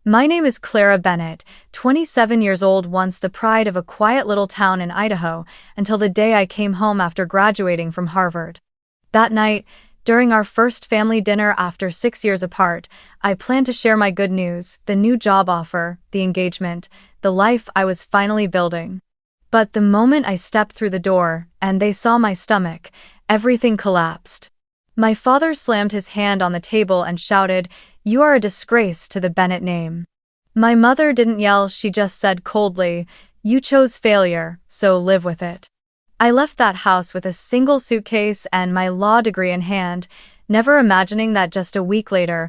My name is Clara Bennett, 27 years old, once the pride of a quiet little town in Idaho, until the day I came home after graduating from Harvard. That night, during our first family dinner after 6 years apart, I planned to share my good news, the new job offer, the engagement, the life I was finally building. But the moment I stepped through the door, and they saw my stomach, everything collapsed. My father slammed his hand on the table and shouted, "You are a disgrace to the Bennett name." My mother didn't yell, she just said coldly, "You chose failure, so live with it." I left that house with a single suitcase and my law degree in hand, never imagining that just a week later,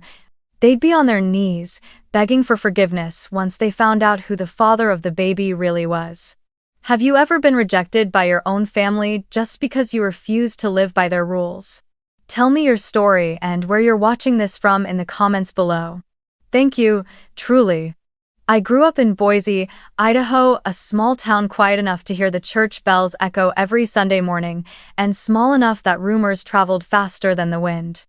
they'd be on their knees, begging for forgiveness once they found out who the father of the baby really was. Have you ever been rejected by your own family just because you refused to live by their rules? Tell me your story and where you're watching this from in the comments below. Thank you, truly. I grew up in Boise, Idaho, a small town quiet enough to hear the church bells echo every Sunday morning, and small enough that rumors traveled faster than the wind.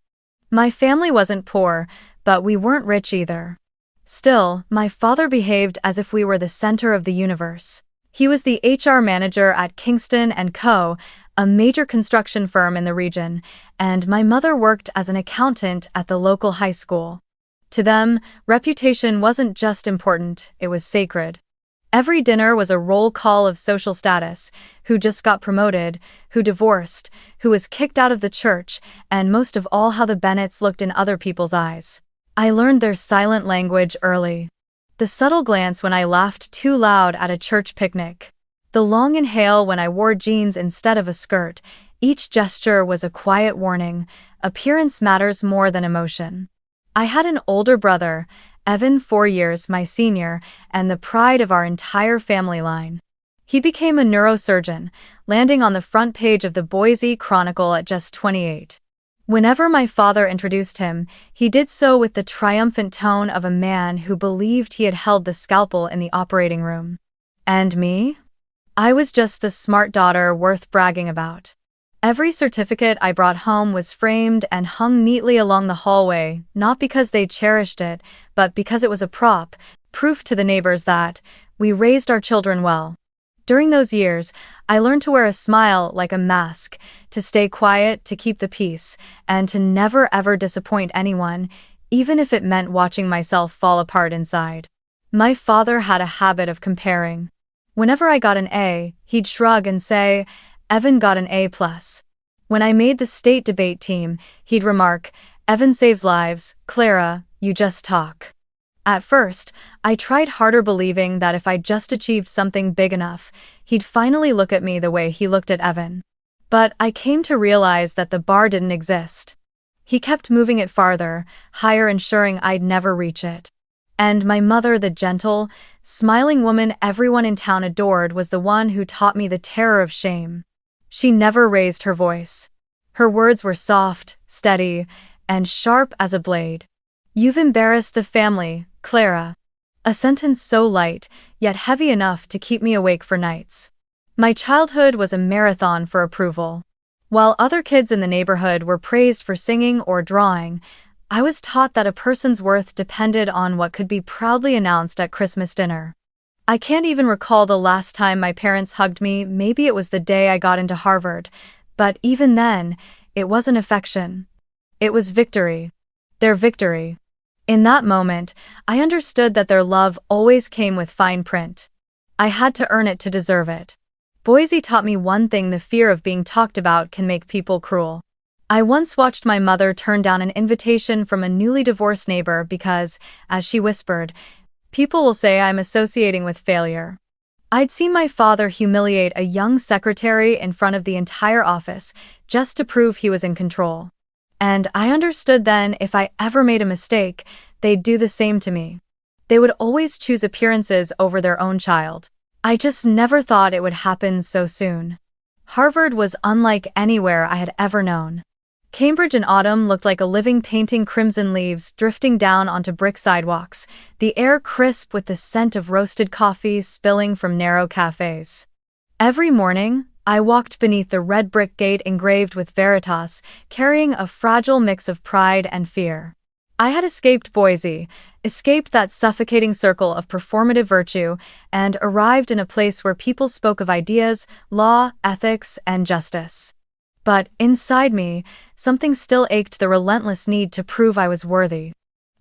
My family wasn't poor, but we weren't rich either. Still, my father behaved as if we were the center of the universe. He was the HR manager at Kingston & Co., a major construction firm in the region, and my mother worked as an accountant at the local high school. To them, reputation wasn't just important, it was sacred. Every dinner was a roll call of social status, who just got promoted, who divorced, who was kicked out of the church, and most of all how the Bennetts looked in other people's eyes. I learned their silent language early. The subtle glance when I laughed too loud at a church picnic. The long inhale when I wore jeans instead of a skirt. Each gesture was a quiet warning. Appearance matters more than emotion. I had an older brother, Evan, 4 years my senior, and the pride of our entire family line. He became a neurosurgeon, landing on the front page of the Boise Chronicle at just 28. Whenever my father introduced him, he did so with the triumphant tone of a man who believed he had held the scalpel in the operating room. And me? I was just the smart daughter worth bragging about. Every certificate I brought home was framed and hung neatly along the hallway, not because they cherished it, but because it was a proof to the neighbors that we raised our children well. During those years, I learned to wear a smile like a mask, to stay quiet, to keep the peace, and to never ever disappoint anyone, even if it meant watching myself fall apart inside. My father had a habit of comparing. Whenever I got an A, he'd shrug and say, "Evan got an A+." When I made the state debate team, he'd remark, "Evan saves lives, Clara, you just talk." At first, I tried harder, believing that if I just achieved something big enough, he'd finally look at me the way he looked at Evan. But I came to realize that the bar didn't exist. He kept moving it farther, higher, ensuring I'd never reach it. And my mother, the gentle, smiling woman everyone in town adored, was the one who taught me the terror of shame. She never raised her voice. Her words were soft, steady, and sharp as a blade. "You've embarrassed the family, Clara." A sentence so light, yet heavy enough to keep me awake for nights. My childhood was a marathon for approval. While other kids in the neighborhood were praised for singing or drawing, I was taught that a person's worth depended on what could be proudly announced at Christmas dinner. I can't even recall the last time my parents hugged me. Maybe it was the day I got into Harvard, but even then, it wasn't affection. It was victory. Their victory. In that moment, I understood that their love always came with fine print. I had to earn it to deserve it. Boise taught me one thing: the fear of being talked about can make people cruel. I once watched my mother turn down an invitation from a newly divorced neighbor because, as she whispered, "People will say I'm associating with failure." I'd seen my father humiliate a young secretary in front of the entire office just to prove he was in control. And I understood then, if I ever made a mistake, they'd do the same to me. They would always choose appearances over their own child. I just never thought it would happen so soon. Harvard was unlike anywhere I had ever known. Cambridge in autumn looked like a living painting, crimson leaves drifting down onto brick sidewalks, the air crisp with the scent of roasted coffee spilling from narrow cafes. Every morning, I walked beneath the red brick gate engraved with Veritas, carrying a fragile mix of pride and fear. I had escaped Boise, escaped that suffocating circle of performative virtue, and arrived in a place where people spoke of ideas, law, ethics, and justice. But inside me, something still ached, the relentless need to prove I was worthy.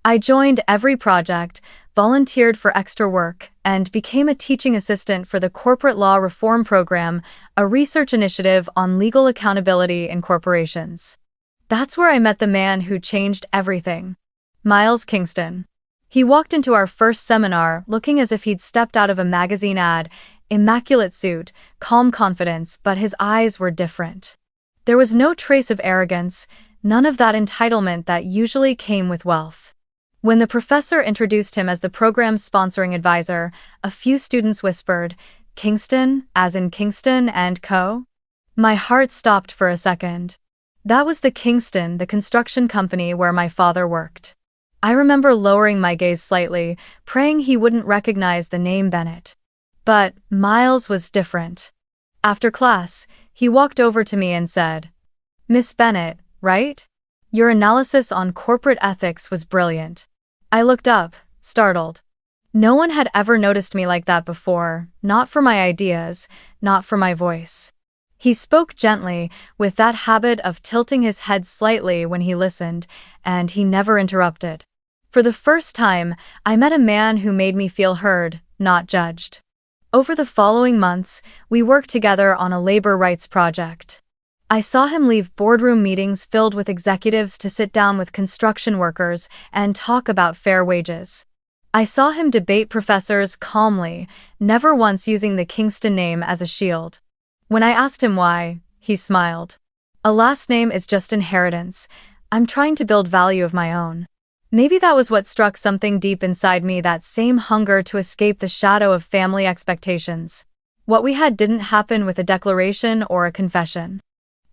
I joined every project, volunteered for extra work, and became a teaching assistant for the Corporate Law Reform Program, a research initiative on legal accountability in corporations. That's where I met the man who changed everything. Miles Kingston. He walked into our first seminar looking as if he'd stepped out of a magazine ad, immaculate suit, calm confidence, but his eyes were different. There was no trace of arrogance, none of that entitlement that usually came with wealth. When the professor introduced him as the program's sponsoring advisor, a few students whispered, "Kingston, as in Kingston and Co.?" My heart stopped for a second. That was the Kingston, the construction company where my father worked. I remember lowering my gaze slightly, praying he wouldn't recognize the name Bennett. But Miles was different. After class, he walked over to me and said, "Miss Bennett, right? Your analysis on corporate ethics was brilliant." I looked up, startled. No one had ever noticed me like that before, not for my ideas, not for my voice. He spoke gently, with that habit of tilting his head slightly when he listened, and he never interrupted. For the first time, I met a man who made me feel heard, not judged. Over the following months, we worked together on a labor rights project. I saw him leave boardroom meetings filled with executives to sit down with construction workers and talk about fair wages. I saw him debate professors calmly, never once using the Kingston name as a shield. When I asked him why, he smiled. "A last name is just inheritance. I'm trying to build value of my own." Maybe that was what struck something deep inside me, that same hunger to escape the shadow of family expectations. What we had didn't happen with a declaration or a confession.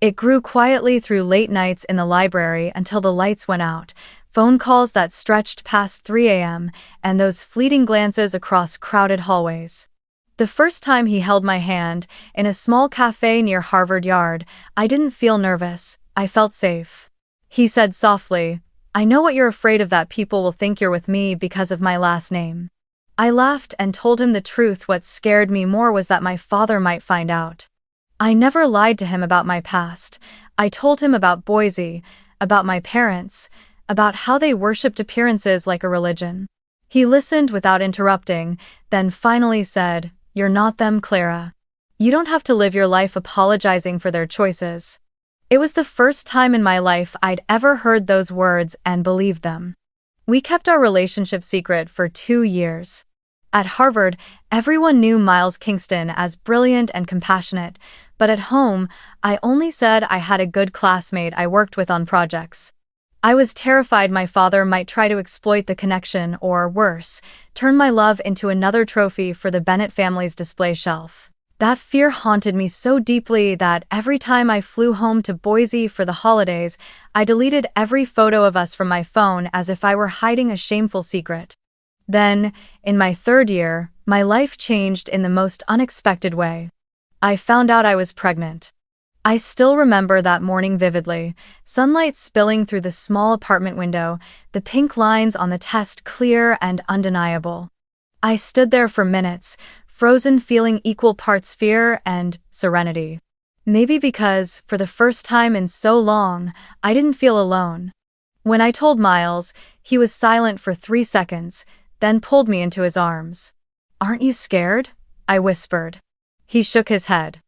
It grew quietly through late nights in the library until the lights went out, phone calls that stretched past 3 a.m., and those fleeting glances across crowded hallways. The first time he held my hand, in a small cafe near Harvard Yard, I didn't feel nervous, I felt safe. He said softly, "I know what you're afraid of, that people will think you're with me because of my last name." I laughed and told him the truth. What scared me more was that my father might find out. I never lied to him about my past. I told him about Boise, about my parents, about how they worshipped appearances like a religion. He listened without interrupting, then finally said, "You're not them, Clara. You don't have to live your life apologizing for their choices." It was the first time in my life I'd ever heard those words and believed them. We kept our relationship secret for 2 years. At Harvard, everyone knew Miles Kingston as brilliant and compassionate, but at home, I only said I had a good classmate I worked with on projects. I was terrified my father might try to exploit the connection or, worse, turn my love into another trophy for the Bennett family's display shelf. That fear haunted me so deeply that every time I flew home to Boise for the holidays, I deleted every photo of us from my phone as if I were hiding a shameful secret. Then, in my 3rd year, my life changed in the most unexpected way. I found out I was pregnant. I still remember that morning vividly, sunlight spilling through the small apartment window, the pink lines on the test clear and undeniable. I stood there for minutes, frozen, feeling equal parts fear and serenity. Maybe because, for the first time in so long, I didn't feel alone. When I told Miles, he was silent for 3 seconds, then pulled me into his arms. "Aren't you scared?" I whispered. He shook his head.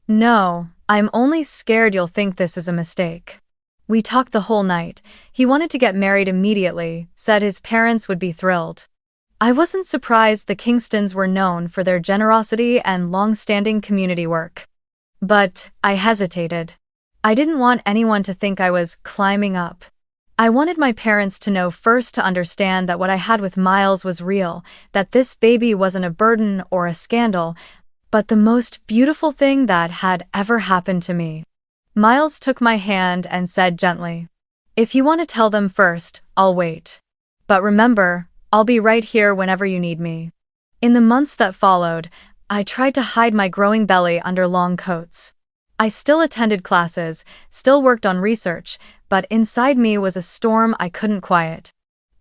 "No, I'm only scared you'll think this is a mistake." We talked the whole night. He wanted to get married immediately, said his parents would be thrilled. I wasn't surprised. The Kingstons were known for their generosity and long-standing community work. But I hesitated. I didn't want anyone to think I was climbing up. I wanted my parents to know first, to understand that what I had with Miles was real, that this baby wasn't a burden or a scandal, but the most beautiful thing that had ever happened to me. Miles took my hand and said gently, "If you want to tell them first, I'll wait. But remember, I'll be right here whenever you need me." In the months that followed, I tried to hide my growing belly under long coats. I still attended classes, still worked on research, but inside me was a storm I couldn't quiet.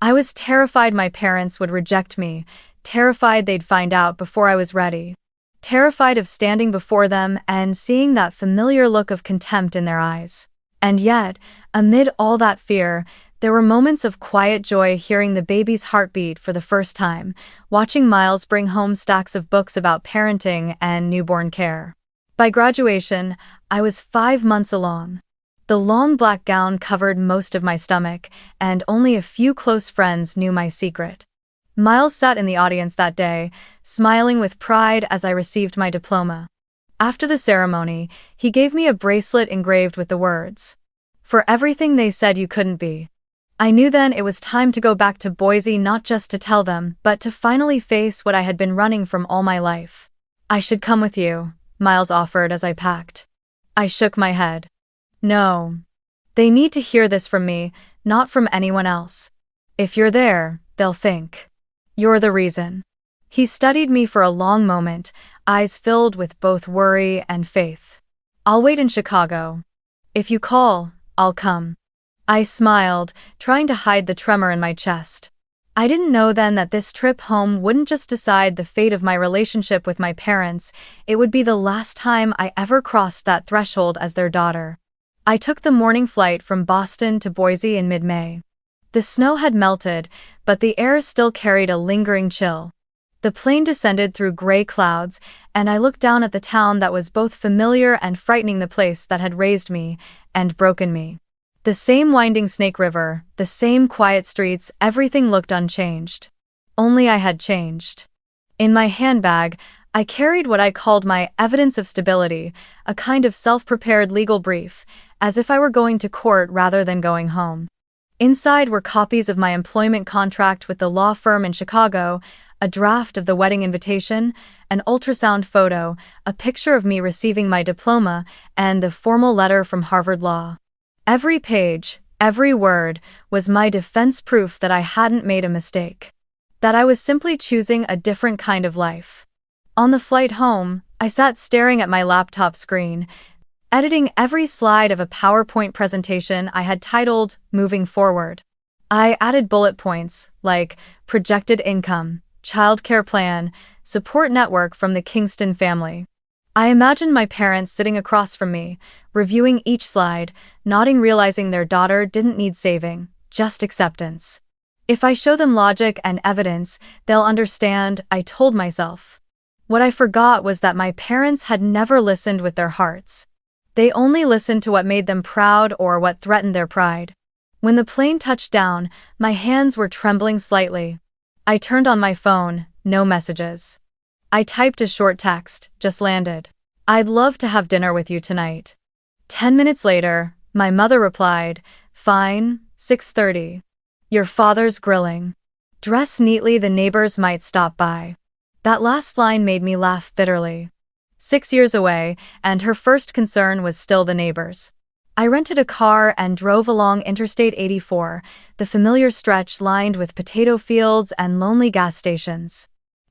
I was terrified my parents would reject me, terrified they'd find out before I was ready, terrified of standing before them and seeing that familiar look of contempt in their eyes. And yet, amid all that fear, there were moments of quiet joy hearing the baby's heartbeat for the first time, watching Miles bring home stacks of books about parenting and newborn care. By graduation, I was 5 months along. The long black gown covered most of my stomach, and only a few close friends knew my secret. Miles sat in the audience that day, smiling with pride as I received my diploma. After the ceremony, he gave me a bracelet engraved with the words, "For everything they said you couldn't be." I knew then it was time to go back to Boise, not just to tell them, but to finally face what I had been running from all my life. "I should come with you," Miles offered as I packed. I shook my head. "No. They need to hear this from me, not from anyone else. If you're there, they'll think you're the reason." He studied me for a long moment, eyes filled with both worry and faith. "I'll wait in Chicago. If you call, I'll come." I smiled, trying to hide the tremor in my chest. I didn't know then that this trip home wouldn't just decide the fate of my relationship with my parents, it would be the last time I ever crossed that threshold as their daughter. I took the morning flight from Boston to Boise in mid-May. The snow had melted, but the air still carried a lingering chill. The plane descended through gray clouds, and I looked down at the town that was both familiar and frightening, the place that had raised me and broken me. The same winding Snake River, the same quiet streets, everything looked unchanged. Only I had changed. In my handbag, I carried what I called my evidence of stability, a kind of self-prepared legal brief, as if I were going to court rather than going home. Inside were copies of my employment contract with the law firm in Chicago, a draft of the wedding invitation, an ultrasound photo, a picture of me receiving my diploma, and the formal letter from Harvard Law. Every page, every word, was my defense proof that I hadn't made a mistake, that I was simply choosing a different kind of life. On the flight home, I sat staring at my laptop screen, editing every slide of a PowerPoint presentation I had titled Moving Forward. I added bullet points like projected income, childcare plan, support network from the Kingston family. I imagined my parents sitting across from me, reviewing each slide, nodding, realizing their daughter didn't need saving, just acceptance. If I show them logic and evidence, they'll understand, I told myself. What I forgot was that my parents had never listened with their hearts. They only listened to what made them proud or what threatened their pride. When the plane touched down, my hands were trembling slightly. I turned on my phone, no messages. I typed a short text, "Just landed. I'd love to have dinner with you tonight." 10 minutes later, my mother replied, "Fine, 6:30. Your father's grilling. Dress neatly, the neighbors might stop by." That last line made me laugh bitterly. 6 years away, and her first concern was still the neighbors. I rented a car and drove along Interstate 84, the familiar stretch lined with potato fields and lonely gas stations.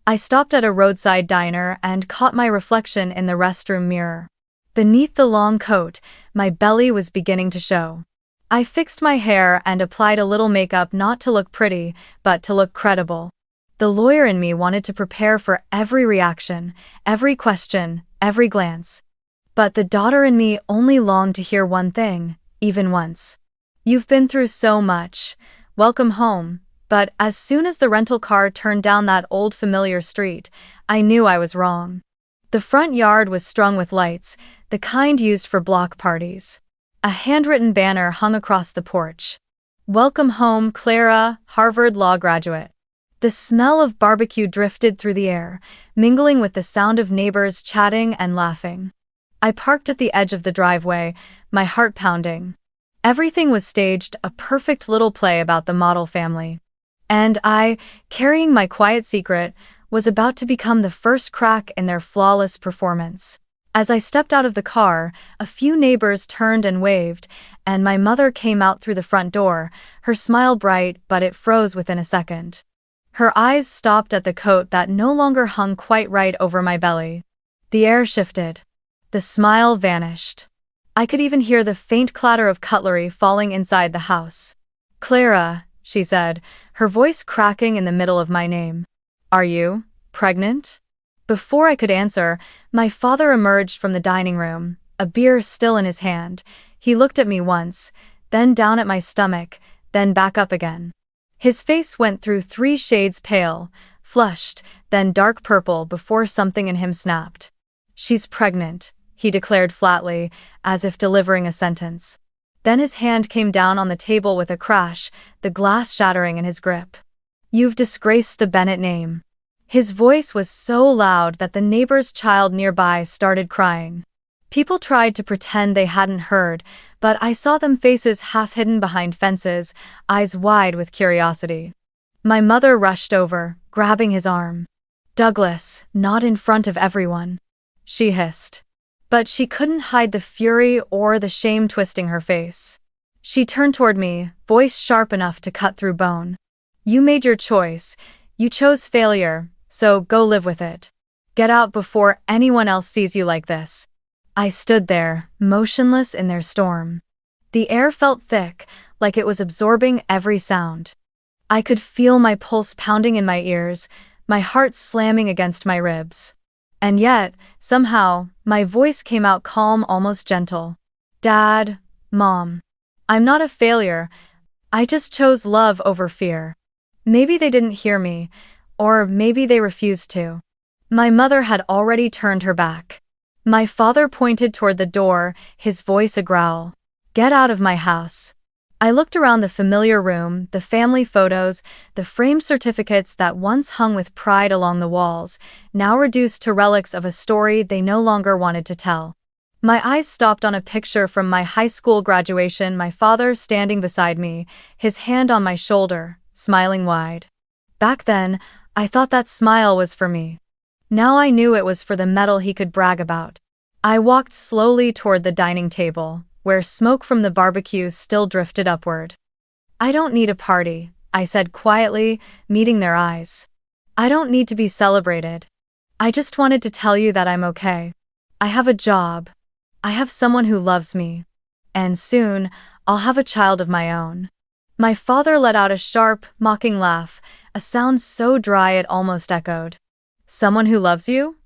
I stopped at a roadside diner and caught my reflection in the restroom mirror. Beneath the long coat, my belly was beginning to show. I fixed my hair and applied a little makeup, not to look pretty, but to look credible. The lawyer in me wanted to prepare for every reaction, every question, every glance. But the daughter in me only longed to hear one thing, even once. "You've been through so much. Welcome home." But as soon as the rental car turned down that old familiar street, I knew I was wrong. The front yard was strung with lights, the kind used for block parties. A handwritten banner hung across the porch. "Welcome home, Clara, Harvard Law graduate." The smell of barbecue drifted through the air, mingling with the sound of neighbors chatting and laughing. I parked at the edge of the driveway, my heart pounding. Everything was staged, a perfect little play about the model family. And I, carrying my quiet secret, was about to become the first crack in their flawless performance. As I stepped out of the car, a few neighbors turned and waved, and my mother came out through the front door, her smile bright, but it froze within a second. Her eyes stopped at the coat that no longer hung quite right over my belly. The air shifted. The smile vanished. I could even hear the faint clatter of cutlery falling inside the house. "Clara," she said, her voice cracking in the middle of my name. Are you pregnant? Before I could answer, my father emerged from the dining room, a beer still in his hand. He looked at me once, then down at my stomach, then back up again. His face went through 3 shades pale, flushed, then dark purple before something in him snapped. She's pregnant, he declared flatly, as if delivering a sentence. Then his hand came down on the table with a crash, the glass shattering in his grip. You've disgraced the Bennett name. His voice was so loud that the neighbor's child nearby started crying. People tried to pretend they hadn't heard, but I saw them faces half hidden behind fences, eyes wide with curiosity. My mother rushed over, grabbing his arm. Douglas, not in front of everyone, she hissed. But she couldn't hide the fury or the shame twisting her face. She turned toward me, voice sharp enough to cut through bone. You made your choice. You chose failure, so go live with it. Get out before anyone else sees you like this. I stood there, motionless in their storm. The air felt thick, like it was absorbing every sound. I could feel my pulse pounding in my ears, my heart slamming against my ribs. And yet, somehow, my voice came out calm, almost gentle. Dad, Mom, I'm not a failure. I just chose love over fear. Maybe they didn't hear me, or maybe they refused to. My mother had already turned her back. My father pointed toward the door, his voice a growl. Get out of my house. I looked around the familiar room, the family photos, the framed certificates that once hung with pride along the walls, now reduced to relics of a story they no longer wanted to tell. My eyes stopped on a picture from my high school graduation, my father standing beside me, his hand on my shoulder, smiling wide. Back then, I thought that smile was for me. Now I knew it was for the medal he could brag about. I walked slowly toward the dining table, where smoke from the barbecue still drifted upward. I don't need a party, I said quietly, meeting their eyes. I don't need to be celebrated. I just wanted to tell you that I'm okay. I have a job. I have someone who loves me. And soon, I'll have a child of my own. My father let out a sharp, mocking laugh, a sound so dry it almost echoed. Someone who loves you?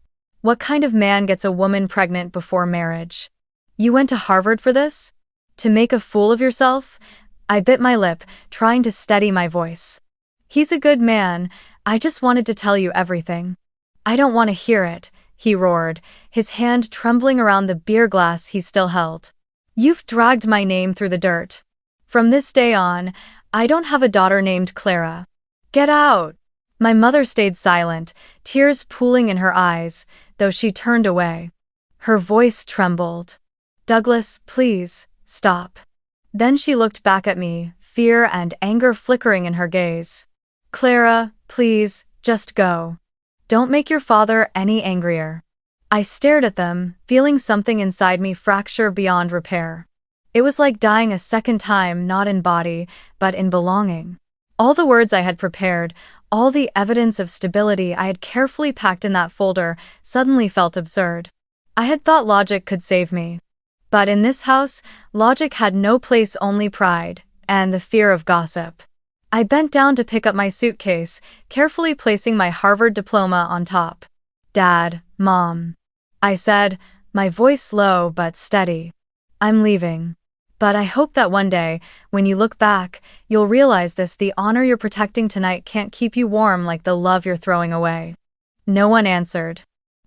What kind of man gets a woman pregnant before marriage? You went to Harvard for this? To make a fool of yourself? I bit my lip, trying to steady my voice. He's a good man. I just wanted to tell you everything. I don't want to hear it, he roared, his hand trembling around the beer glass he still held. You've dragged my name through the dirt. From this day on, I don't have a daughter named Clara. Get out! My mother stayed silent, tears pooling in her eyes, though she turned away. Her voice trembled. Douglas, please, stop. Then she looked back at me, fear and anger flickering in her gaze. Clara, please, just go. Don't make your father any angrier. I stared at them, feeling something inside me fracture beyond repair. It was like dying a second time, not in body, but in belonging. All the words I had prepared, all the evidence of stability I had carefully packed in that folder, suddenly felt absurd. I had thought logic could save me. But in this house, logic had no place, only pride, and the fear of gossip. I bent down to pick up my suitcase, carefully placing my Harvard diploma on top. Dad, Mom, I said, my voice low but steady. I'm leaving. But I hope that one day, when you look back, you'll realize this: the honor you're protecting tonight can't keep you warm like the love you're throwing away. No one answered.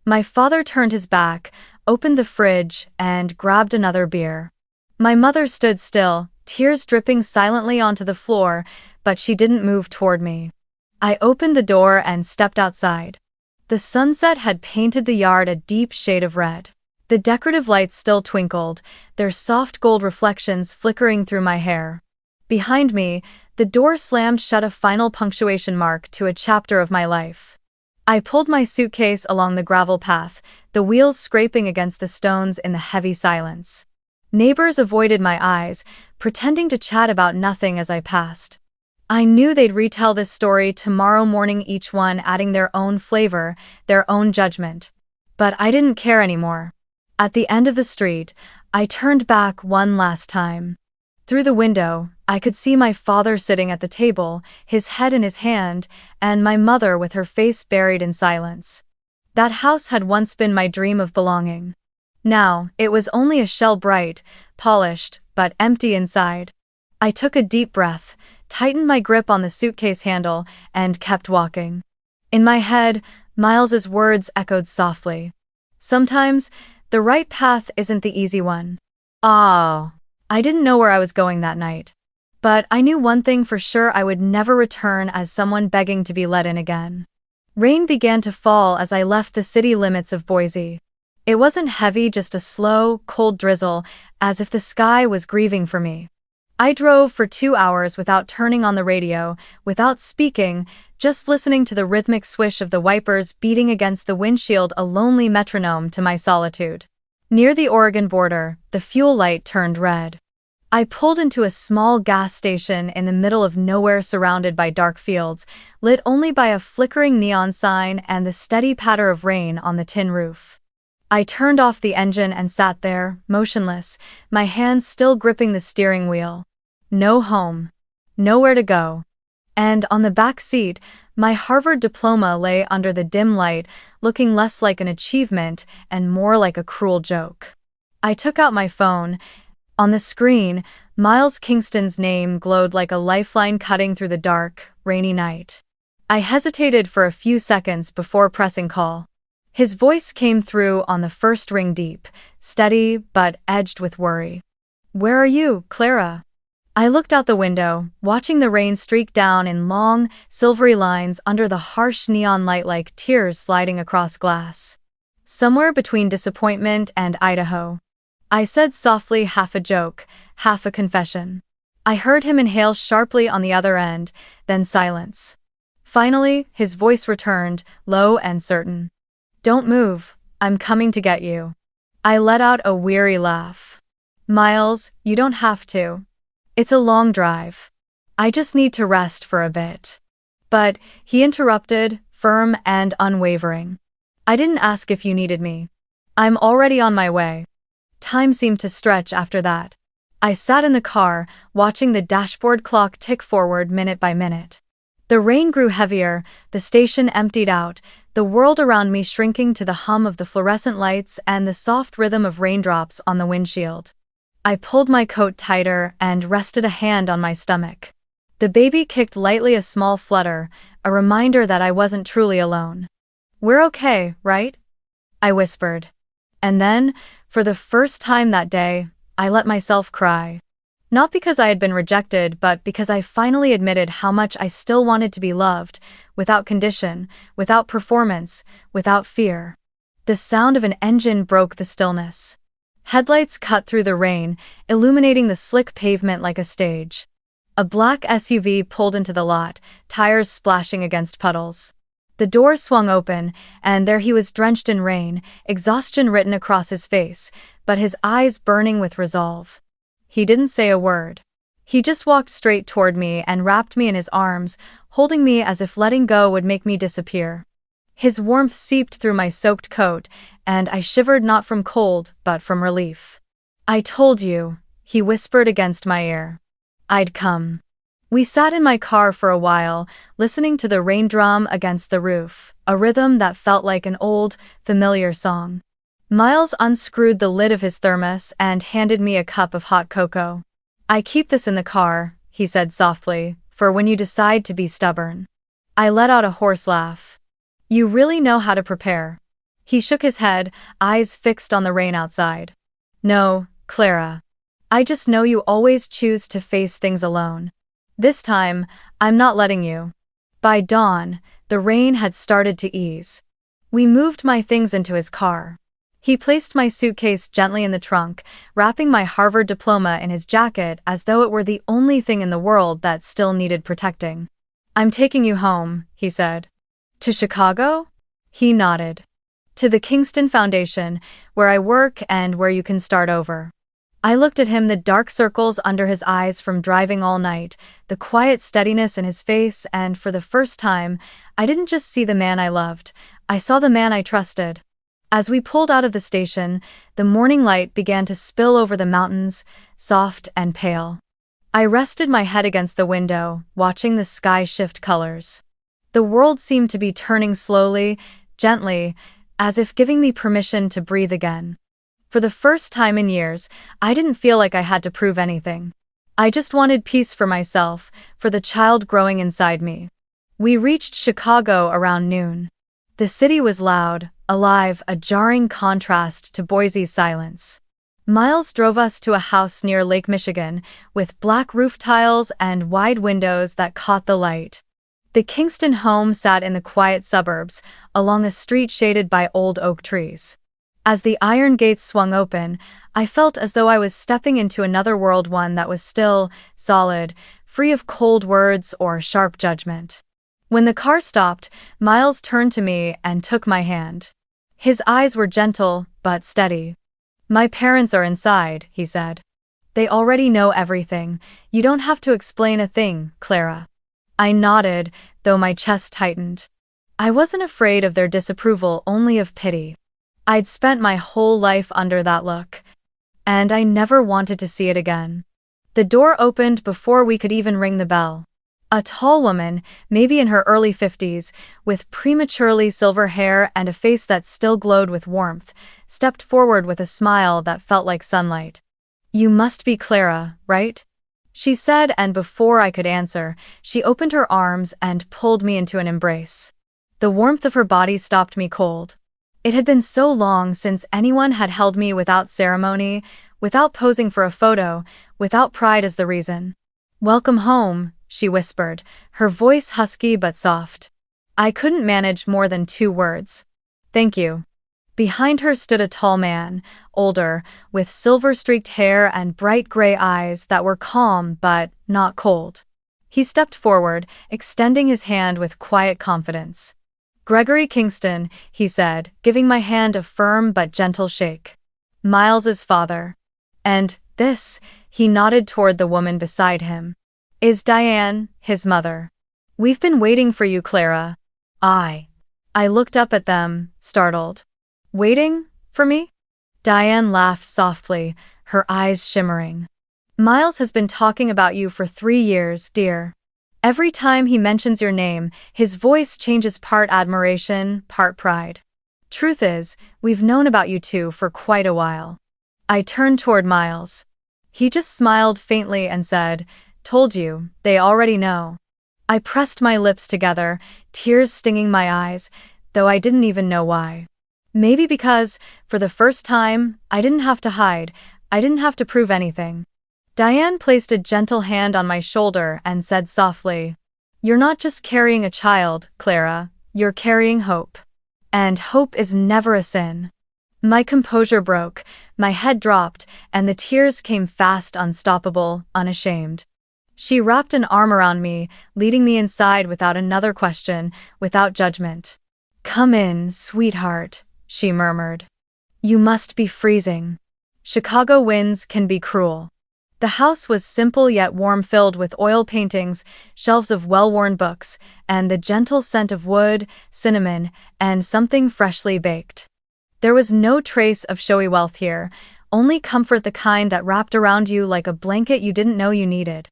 My father turned his back, opened the fridge, and grabbed another beer. My mother stood still, tears dripping silently onto the floor, but she didn't move toward me. I opened the door and stepped outside. The sunset had painted the yard a deep shade of red. The decorative lights still twinkled, their soft gold reflections flickering through my hair. Behind me, the door slammed shut, a final punctuation mark to a chapter of my life. I pulled my suitcase along the gravel path, the wheels scraping against the stones in the heavy silence. Neighbors avoided my eyes, pretending to chat about nothing as I passed. I knew they'd retell this story tomorrow morning, each one adding their own flavor, their own judgment. But I didn't care anymore. At the end of the street, I turned back one last time. Through the window, I could see my father sitting at the table, his head in his hand, and my mother with her face buried in silence. That house had once been my dream of belonging. Now, it was only a shell, bright, polished, but empty inside. I took a deep breath, tightened my grip on the suitcase handle, and kept walking. In my head, Miles's words echoed softly. Sometimes, the right path isn't the easy one. Oh. I didn't know where I was going that night. But I knew one thing for sure: I would never return as someone begging to be let in again. Rain began to fall as I left the city limits of Boise. It wasn't heavy, just a slow, cold drizzle, as if the sky was grieving for me. I drove for 2 hours without turning on the radio, without speaking, just listening to the rhythmic swish of the wipers beating against the windshield, a lonely metronome to my solitude. Near the Oregon border, the fuel light turned red. I pulled into a small gas station in the middle of nowhere, surrounded by dark fields, lit only by a flickering neon sign and the steady patter of rain on the tin roof. I turned off the engine and sat there, motionless, my hands still gripping the steering wheel. No home. Nowhere to go. And on the back seat, my Harvard diploma lay under the dim light, looking less like an achievement and more like a cruel joke. I took out my phone. On the screen, Miles Kingston's name glowed like a lifeline cutting through the dark, rainy night. I hesitated for a few seconds before pressing call. His voice came through on the first ring, deep, steady, but edged with worry. "Where are you, Clara?" I looked out the window, watching the rain streak down in long, silvery lines under the harsh neon light like tears sliding across glass. "Somewhere between disappointment and Idaho," I said softly, half a joke, half a confession. I heard him inhale sharply on the other end, then silence. Finally, his voice returned, low and certain. "Don't move, I'm coming to get you." I let out a weary laugh. "Miles, you don't have to. It's a long drive. I just need to rest for a bit." But, he interrupted, firm and unwavering. "I didn't ask if you needed me. I'm already on my way." Time seemed to stretch after that. I sat in the car, watching the dashboard clock tick forward minute by minute. The rain grew heavier, the station emptied out, the world around me shrinking to the hum of the fluorescent lights and the soft rhythm of raindrops on the windshield. I pulled my coat tighter and rested a hand on my stomach. The baby kicked lightly, a small flutter, a reminder that I wasn't truly alone. "We're okay, right?" I whispered. And then, for the first time that day, I let myself cry. Not because I had been rejected, but because I finally admitted how much I still wanted to be loved, without condition, without performance, without fear. The sound of an engine broke the stillness. Headlights cut through the rain, illuminating the slick pavement like a stage. A black SUV pulled into the lot, tires splashing against puddles. The door swung open, and there he was, drenched in rain, exhaustion written across his face, but his eyes burning with resolve. He didn't say a word. He just walked straight toward me and wrapped me in his arms, holding me as if letting go would make me disappear. His warmth seeped through my soaked coat, and I shivered, not from cold, but from relief. "I told you," he whispered against my ear. "I'd come." We sat in my car for a while, listening to the rain drum against the roof, a rhythm that felt like an old, familiar song. Miles unscrewed the lid of his thermos and handed me a cup of hot cocoa. "I keep this in the car," he said softly, "for when you decide to be stubborn." I let out a hoarse laugh. "You really know how to prepare." He shook his head, eyes fixed on the rain outside. "No, Clara. I just know you always choose to face things alone. This time, I'm not letting you." By dawn, the rain had started to ease. We moved my things into his car. He placed my suitcase gently in the trunk, wrapping my Harvard diploma in his jacket as though it were the only thing in the world that still needed protecting. "I'm taking you home," he said. "To Chicago?" He nodded. "To the Kingston Foundation, where I work and where you can start over." I looked at him, the dark circles under his eyes from driving all night, the quiet steadiness in his face, and for the first time, I didn't just see the man I loved, I saw the man I trusted. As we pulled out of the station, the morning light began to spill over the mountains, soft and pale. I rested my head against the window, watching the sky shift colors. The world seemed to be turning slowly, gently, as if giving me permission to breathe again. For the first time in years, I didn't feel like I had to prove anything. I just wanted peace for myself, for the child growing inside me. We reached Chicago around noon. The city was loud, alive, a jarring contrast to Boise's silence. Miles drove us to a house near Lake Michigan, with black roof tiles and wide windows that caught the light. The Kingston home sat in the quiet suburbs, along a street shaded by old oak trees. As the iron gates swung open, I felt as though I was stepping into another world, one that was still, solid, free of cold words or sharp judgment. When the car stopped, Miles turned to me and took my hand. His eyes were gentle, but steady. "My parents are inside," he said. "They already know everything. You don't have to explain a thing, Clara." I nodded, though my chest tightened. I wasn't afraid of their disapproval, only of pity. I'd spent my whole life under that look, and I never wanted to see it again. The door opened before we could even ring the bell. A tall woman, maybe in her early 50s, with prematurely silver hair and a face that still glowed with warmth, stepped forward with a smile that felt like sunlight. "You must be Clara, right?" she said, and before I could answer, she opened her arms and pulled me into an embrace. The warmth of her body stopped me cold. It had been so long since anyone had held me without ceremony, without posing for a photo, without pride as the reason. "Welcome home," she whispered, her voice husky but soft. I couldn't manage more than 2 words. "Thank you." Behind her stood a tall man, older, with silver-streaked hair and bright gray eyes that were calm but not cold. He stepped forward, extending his hand with quiet confidence. "Gregory Kingston," he said, giving my hand a firm but gentle shake. "Miles's father. And this," he nodded toward the woman beside him, "is Diane, his mother. We've been waiting for you, Clara." I looked up at them, startled. "Waiting? For me?" Diane laughed softly, her eyes shimmering. "Miles has been talking about you for 3 years, dear. Every time he mentions your name, his voice changes, part admiration, part pride. Truth is, we've known about you two for quite a while." I turned toward Miles. He just smiled faintly and said, "Told you, they already know." I pressed my lips together, tears stinging my eyes, though I didn't even know why. Maybe because, for the first time, I didn't have to hide, I didn't have to prove anything. Diane placed a gentle hand on my shoulder and said softly, "You're not just carrying a child, Clara, you're carrying hope. And hope is never a sin." My composure broke, my head dropped, and the tears came fast, unstoppable, unashamed. She wrapped an arm around me, leading me inside without another question, without judgment. "Come in, sweetheart," she murmured. "You must be freezing. Chicago winds can be cruel." The house was simple yet warm, filled with oil paintings, shelves of well-worn books, and the gentle scent of wood, cinnamon, and something freshly baked. There was no trace of showy wealth here, only comfort, the kind that wrapped around you like a blanket you didn't know you needed.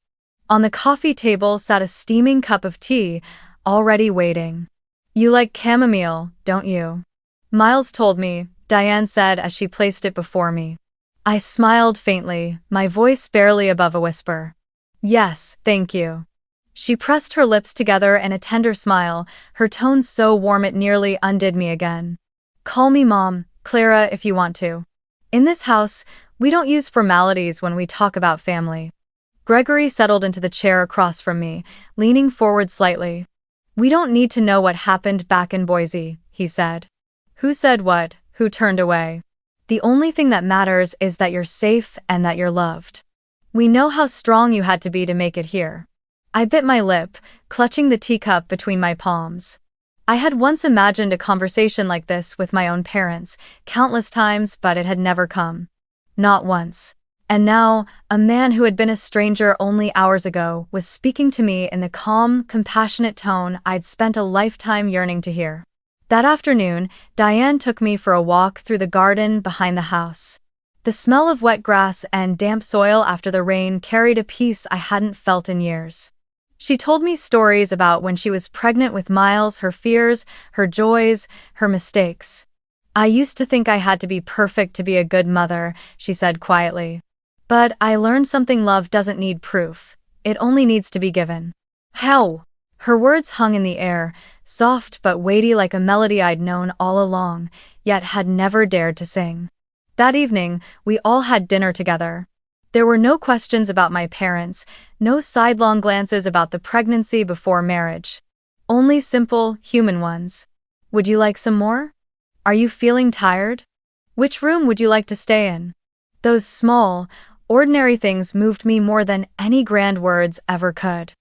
On the coffee table sat a steaming cup of tea, already waiting. "You like chamomile, don't you?" Miles told me, Diane said as she placed it before me. I smiled faintly, my voice barely above a whisper. "Yes, thank you." She pressed her lips together in a tender smile, her tone so warm it nearly undid me again. "Call me Mom, Clara, if you want to. In this house, we don't use formalities when we talk about family." Gregory settled into the chair across from me, leaning forward slightly. "We don't need to know what happened back in Boise," he said. "Who said what, who turned away? The only thing that matters is that you're safe and that you're loved. We know how strong you had to be to make it here." I bit my lip, clutching the teacup between my palms. I had once imagined a conversation like this with my own parents, countless times, but it had never come. Not once. And now, a man who had been a stranger only hours ago was speaking to me in the calm, compassionate tone I'd spent a lifetime yearning to hear. That afternoon, Diane took me for a walk through the garden behind the house. The smell of wet grass and damp soil after the rain carried a peace I hadn't felt in years. She told me stories about when she was pregnant with Miles, her fears, her joys, her mistakes. "I used to think I had to be perfect to be a good mother," she said quietly. "But I learned something: love doesn't need proof. It only needs to be given." How? Her words hung in the air, soft but weighty like a melody I'd known all along, yet had never dared to sing. That evening, we all had dinner together. There were no questions about my parents, no sidelong glances about the pregnancy before marriage. Only simple, human ones. "Would you like some more? Are you feeling tired? Which room would you like to stay in?" Those small, ordinary things moved me more than any grand words ever could.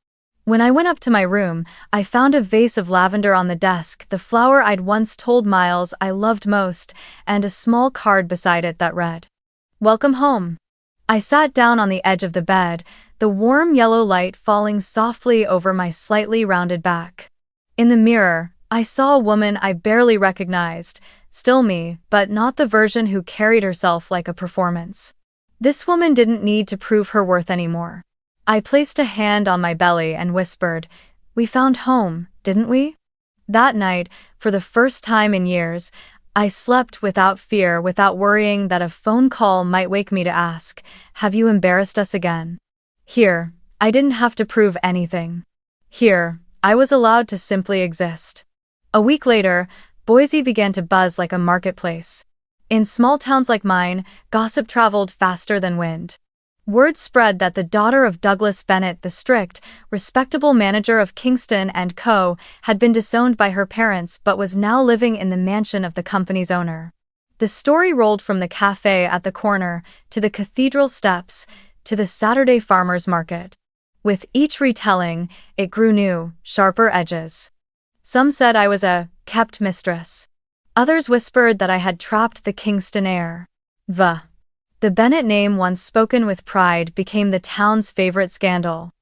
When I went up to my room, I found a vase of lavender on the desk, the flower I'd once told Miles I loved most, and a small card beside it that read, "Welcome home." I sat down on the edge of the bed, the warm yellow light falling softly over my slightly rounded back. In the mirror, I saw a woman I barely recognized, still me, but not the version who carried herself like a performance. This woman didn't need to prove her worth anymore. I placed a hand on my belly and whispered, "We found home, didn't we?" That night, for the first time in years, I slept without fear, without worrying that a phone call might wake me to ask, "Have you embarrassed us again?" Here, I didn't have to prove anything. Here, I was allowed to simply exist. A week later, Boise began to buzz like a marketplace. In small towns like mine, gossip traveled faster than wind. Word spread that the daughter of Douglas Bennett, the strict, respectable manager of Kingston & Co., had been disowned by her parents but was now living in the mansion of the company's owner. The story rolled from the cafe at the corner, to the cathedral steps, to the Saturday farmers market. With each retelling, it grew new, sharper edges. Some said I was a kept mistress. Others whispered that I had trapped the Kingston heir. The Bennett name, once spoken with pride, became the town's favorite scandal.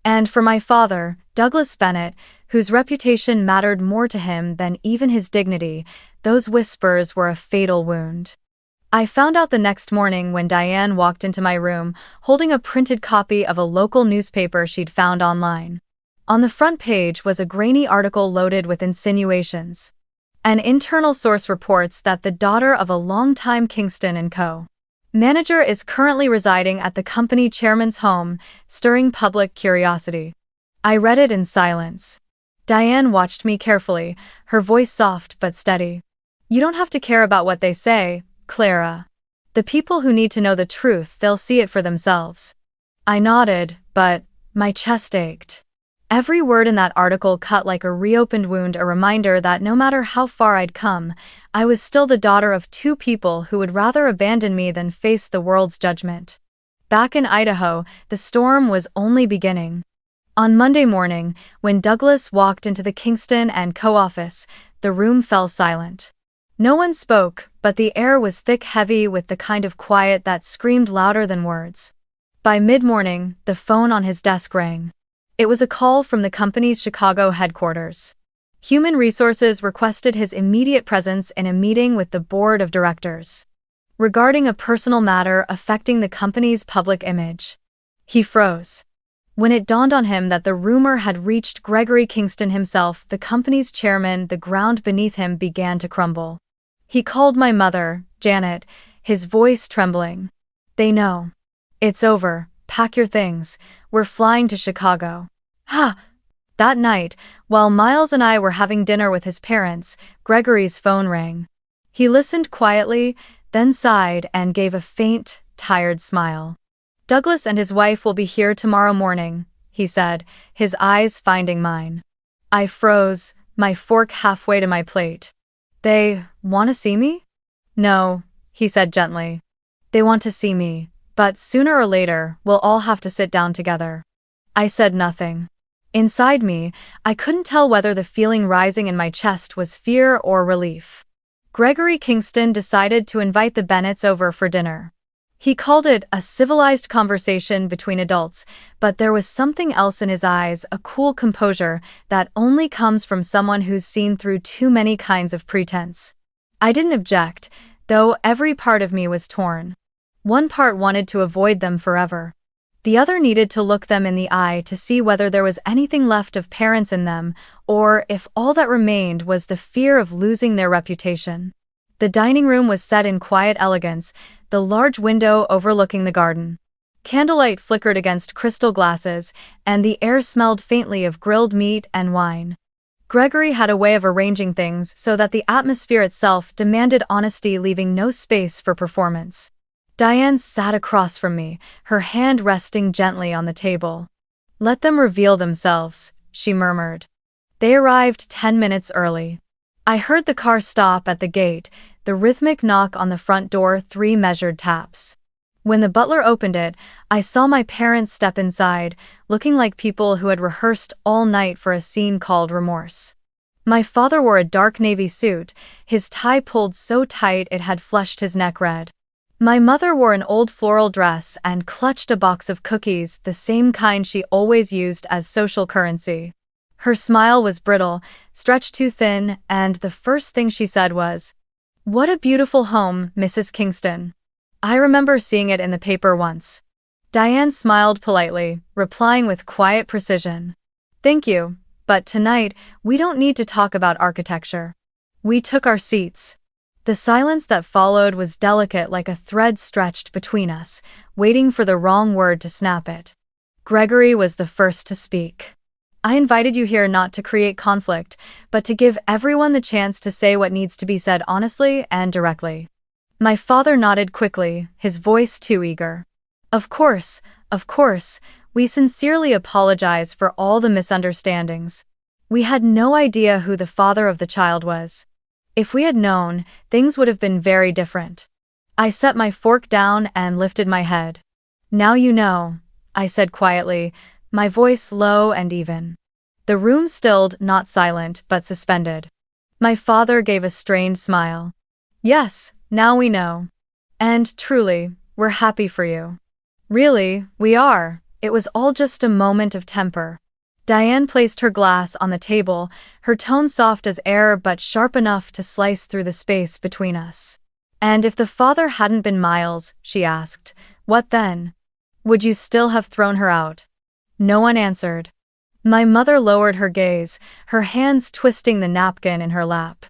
And for my father, Douglas Bennett, whose reputation mattered more to him than even his dignity, those whispers were a fatal wound. I found out the next morning when Diane walked into my room, holding a printed copy of a local newspaper she'd found online. On the front page was a grainy article loaded with insinuations. An internal source reports that the daughter of a longtime Kingston & Co. manager is currently residing at the company chairman's home, stirring public curiosity. I read it in silence. Diane watched me carefully, her voice soft but steady. "You don't have to care about what they say, Clara. The people who need to know the truth, they'll see it for themselves." I nodded, but my chest ached. Every word in that article cut like a reopened wound, a reminder that no matter how far I'd come, I was still the daughter of two people who would rather abandon me than face the world's judgment. Back in Idaho, the storm was only beginning. On Monday morning, when Douglas walked into the Kingston & Co. office, the room fell silent. No one spoke, but the air was thick, heavy with the kind of quiet that screamed louder than words. By mid-morning, the phone on his desk rang. It was a call from the company's Chicago headquarters. Human Resources requested his immediate presence in a meeting with the board of directors, regarding a personal matter affecting the company's public image. He froze. When it dawned on him that the rumor had reached Gregory Kingston himself, the company's chairman, the ground beneath him began to crumble. He called my mother, Janet, his voice trembling. "They know. It's over. Pack your things. We're flying to Chicago." That night, while Miles and I were having dinner with his parents, Gregory's phone rang. He listened quietly, then sighed and gave a faint, tired smile. "Douglas and his wife will be here tomorrow morning," he said, his eyes finding mine. I froze, my fork halfway to my plate. "They want to see me?" "No," he said gently. "They want to see me, but sooner or later, we'll all have to sit down together." I said nothing. Inside me, I couldn't tell whether the feeling rising in my chest was fear or relief. Gregory Kingston decided to invite the Bennetts over for dinner. He called it a civilized conversation between adults, but there was something else in his eyes, a cool composure that only comes from someone who's seen through too many kinds of pretense. I didn't object, though every part of me was torn. One part wanted to avoid them forever. The other needed to look them in the eye to see whether there was anything left of parents in them, or if all that remained was the fear of losing their reputation. The dining room was set in quiet elegance, the large window overlooking the garden. Candlelight flickered against crystal glasses, and the air smelled faintly of grilled meat and wine. Gregory had a way of arranging things so that the atmosphere itself demanded honesty, leaving no space for performance. Diane sat across from me, her hand resting gently on the table. "Let them reveal themselves," she murmured. They arrived 10 minutes early. I heard the car stop at the gate, the rhythmic knock on the front door, 3 measured taps. When the butler opened it, I saw my parents step inside, looking like people who had rehearsed all night for a scene called Remorse. My father wore a dark navy suit, his tie pulled so tight it had flushed his neck red. My mother wore an old floral dress and clutched a box of cookies, the same kind she always used as social currency. Her smile was brittle, stretched too thin, and the first thing she said was, "What a beautiful home, Mrs. Kingston. I remember seeing it in the paper once." Diane smiled politely, replying with quiet precision, "Thank you, but tonight, we don't need to talk about architecture." We took our seats. The silence that followed was delicate, like a thread stretched between us, waiting for the wrong word to snap it. Gregory was the first to speak. "I invited you here not to create conflict, but to give everyone the chance to say what needs to be said honestly and directly." My father nodded quickly, his voice too eager. Of course, we sincerely apologize for all the misunderstandings. We had no idea who the father of the child was. If we had known, things would have been very different." I set my fork down and lifted my head. "Now you know," I said quietly, my voice low and even. The room stilled, not silent, but suspended. My father gave a strained smile. "Yes, now we know. And truly, we're happy for you." "Really, we are. It was all just a moment of temper." Diane placed her glass on the table, her tone soft as air but sharp enough to slice through the space between us. "And if the father hadn't been Miles," she asked, "what then? Would you still have thrown her out?" No one answered. My mother lowered her gaze, her hands twisting the napkin in her lap.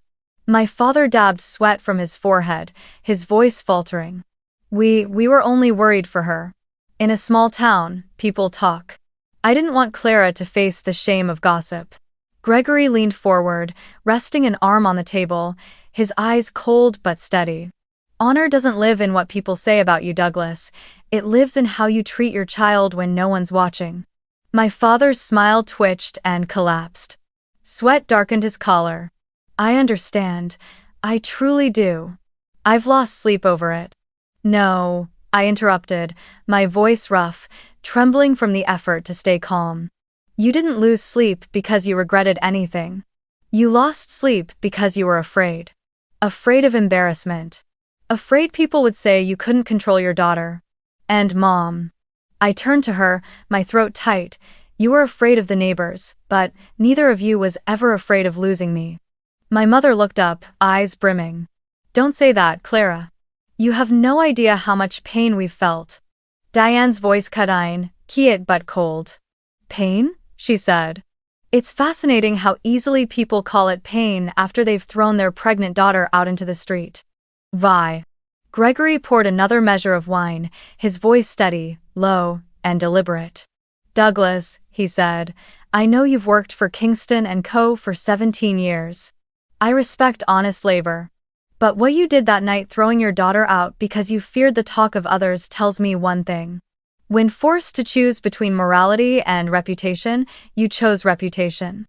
My father dabbed sweat from his forehead, his voice faltering. We were only worried for her. In a small town, people talk. I didn't want Clara to face the shame of gossip." Gregory leaned forward, resting an arm on the table, his eyes cold but steady. "Honor doesn't live in what people say about you, Douglas. It lives in how you treat your child when no one's watching." My father's smile twitched and collapsed. Sweat darkened his collar. "I understand. I truly do. I've lost sleep over it." "No," I interrupted, my voice rough, trembling from the effort to stay calm. "You didn't lose sleep because you regretted anything. You lost sleep because you were afraid. Afraid of embarrassment. Afraid people would say you couldn't control your daughter. And Mom." I turned to her, my throat tight. "You were afraid of the neighbors, but neither of you was ever afraid of losing me." My mother looked up, eyes brimming. "Don't say that, Clara. You have no idea how much pain we've felt." Diane's voice cut in, quiet but cold. "Pain?" she said. "It's fascinating how easily people call it pain after they've thrown their pregnant daughter out into the street." "Vi." Gregory poured another measure of wine, his voice steady, low, and deliberate. "Douglas," he said, "I know you've worked for Kingston & Co. for 17 years. I respect honest labor. But what you did that night, throwing your daughter out because you feared the talk of others, tells me one thing. When forced to choose between morality and reputation, you chose reputation."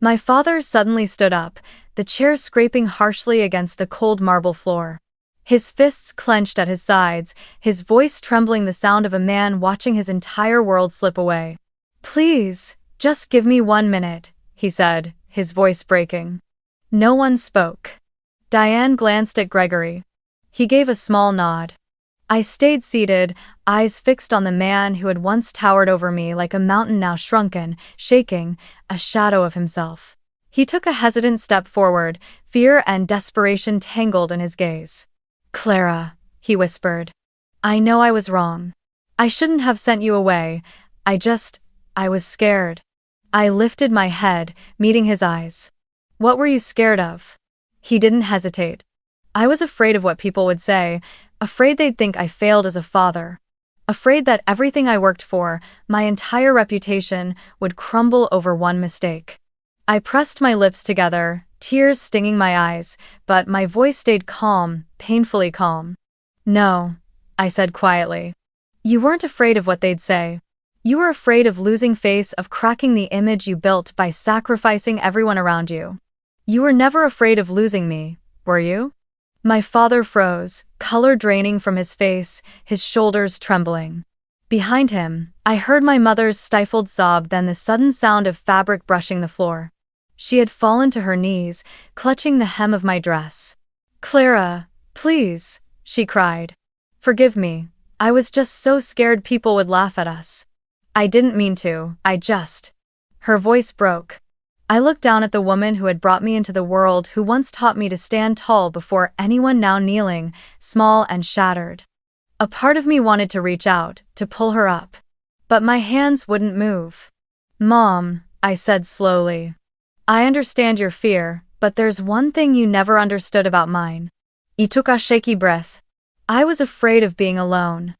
My father suddenly stood up, the chair scraping harshly against the cold marble floor. His fists clenched at his sides, his voice trembling, the sound of a man watching his entire world slip away. "Please, just give me 1 minute," he said, his voice breaking. No one spoke. Diane glanced at Gregory. He gave a small nod. I stayed seated, eyes fixed on the man who had once towered over me like a mountain, now shrunken, shaking, a shadow of himself. He took a hesitant step forward, fear and desperation tangled in his gaze. "Clara," he whispered. I know I was wrong. I shouldn't have sent you away. I was scared. I lifted my head, meeting his eyes. What were you scared of? He didn't hesitate. I was afraid of what people would say, afraid they'd think I failed as a father. Afraid that everything I worked for, my entire reputation, would crumble over one mistake. I pressed my lips together, tears stinging my eyes, but my voice stayed calm, painfully calm. No, I said quietly. You weren't afraid of what they'd say. You were afraid of losing face, of cracking the image you built by sacrificing everyone around you. You were never afraid of losing me, were you? My father froze, color draining from his face, his shoulders trembling. Behind him, I heard my mother's stifled sob, then the sudden sound of fabric brushing the floor. She had fallen to her knees, clutching the hem of my dress. Clara, please, she cried. Forgive me. I was just so scared people would laugh at us. I didn't mean to, Her voice broke. I looked down at the woman who had brought me into the world, who once taught me to stand tall before anyone, now kneeling, small and shattered. A part of me wanted to reach out, to pull her up. But my hands wouldn't move. Mom, I said slowly. I understand your fear, but there's one thing you never understood about mine. He took a shaky breath. I was afraid of being alone.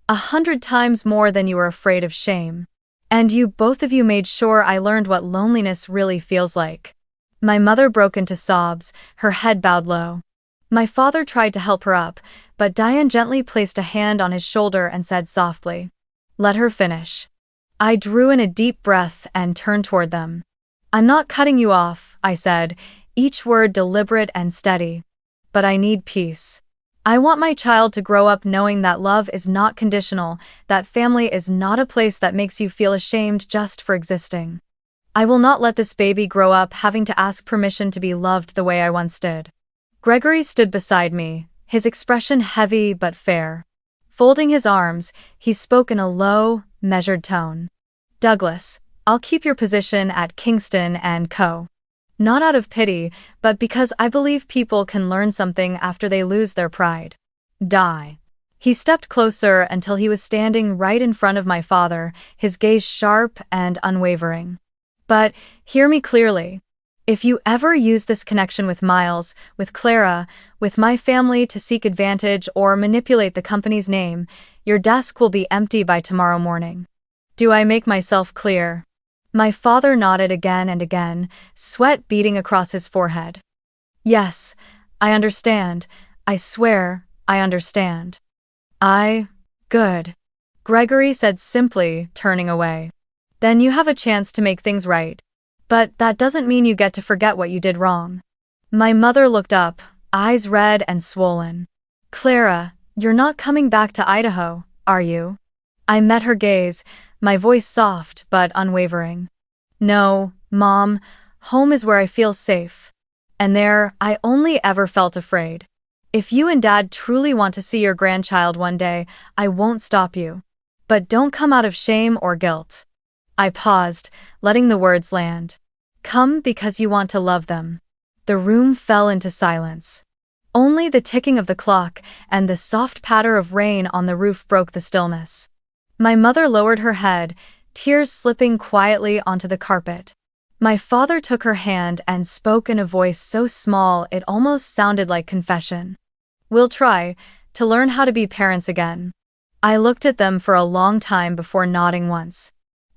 100 times more than you were afraid of shame. And you, both of you, made sure I learned what loneliness really feels like. My mother broke into sobs, her head bowed low. My father tried to help her up, but Diane gently placed a hand on his shoulder and said softly, "Let her finish." I drew in a deep breath and turned toward them. "I'm not cutting you off," I said, each word deliberate and steady. "But I need peace. I want my child to grow up knowing that love is not conditional, that family is not a place that makes you feel ashamed just for existing. I will not let this baby grow up having to ask permission to be loved the way I once did." Gregory stood beside me, his expression heavy but fair. Folding his arms, he spoke in a low, measured tone. "Douglas, I'll keep your position at Kingston & Co. Not out of pity, but because I believe people can learn something after they lose their pride. Die." He stepped closer until he was standing right in front of my father, his gaze sharp and unwavering. "But, hear me clearly. If you ever use this connection with Miles, with Clara, with my family to seek advantage or manipulate the company's name, your desk will be empty by tomorrow morning. Do I make myself clear?" My father nodded again and again, sweat beading across his forehead. "Yes, I understand. I swear, I understand." Good," Gregory said simply, turning away. "Then you have a chance to make things right. But that doesn't mean you get to forget what you did wrong." My mother looked up, eyes red and swollen. "Clara, you're not coming back to Idaho, are you?" I met her gaze, my voice soft but unwavering. "No, Mom, home is where I feel safe. And there, I only ever felt afraid. If you and Dad truly want to see your grandchild one day, I won't stop you. But don't come out of shame or guilt." I paused, letting the words land. "Come because you want to love them." The room fell into silence. Only the ticking of the clock and the soft patter of rain on the roof broke the stillness. My mother lowered her head, tears slipping quietly onto the carpet. My father took her hand and spoke in a voice so small it almost sounded like confession. "We'll try to learn how to be parents again." I looked at them for a long time before nodding once.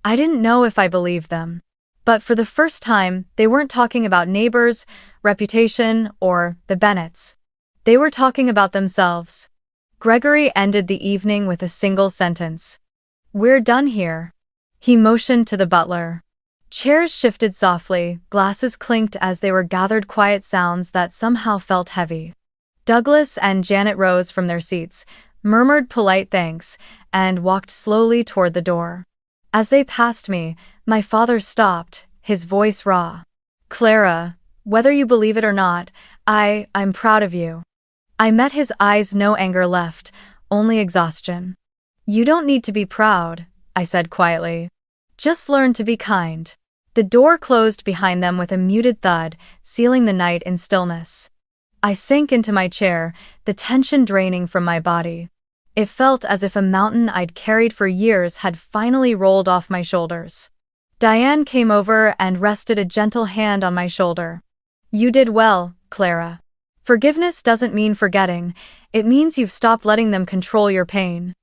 I didn't know if I believed them. But for the first time, they weren't talking about neighbors, reputation, or the Bennetts. They were talking about themselves. Gregory ended the evening with a single sentence. "We're done here." He motioned to the butler. Chairs shifted softly, glasses clinked as they were gathered, quiet sounds that somehow felt heavy. Douglas and Janet rose from their seats, murmured polite thanks, and walked slowly toward the door. As they passed me, my father stopped, his voice raw. "Clara, whether you believe it or not, I'm proud of you." I met his eyes, no anger left, only exhaustion. "You don't need to be proud," I said quietly. "Just learn to be kind." The door closed behind them with a muted thud, sealing the night in stillness. I sank into my chair, the tension draining from my body. It felt as if a mountain I'd carried for years had finally rolled off my shoulders. Diane came over and rested a gentle hand on my shoulder. "You did well, Clara. Forgiveness doesn't mean forgetting, it means you've stopped letting them control your pain."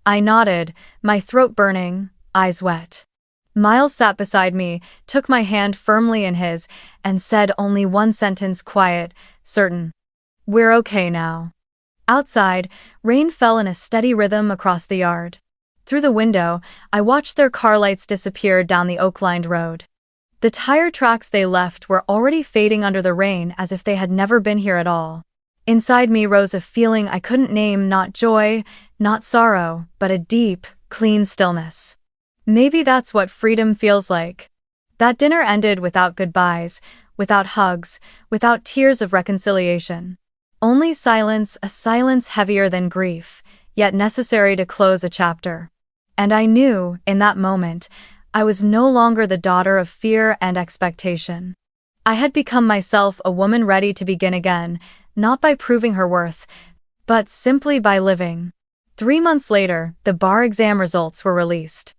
I nodded, my throat burning, eyes wet. Miles sat beside me, took my hand firmly in his, and said only one sentence, quiet, certain. "We're okay now." Outside, rain fell in a steady rhythm across the yard. Through the window, I watched their car lights disappear down the oak-lined road. The tire tracks they left were already fading under the rain as if they had never been here at all. Inside me rose a feeling I couldn't name, not joy, not sorrow, but a deep, clean stillness. Maybe that's what freedom feels like. That dinner ended without goodbyes, without hugs, without tears of reconciliation. Only silence, a silence heavier than grief, yet necessary to close a chapter. And I knew, in that moment, I was no longer the daughter of fear and expectation. I had become myself, a woman ready to begin again, not by proving her worth, but simply by living. 3 months later, the bar exam results were released.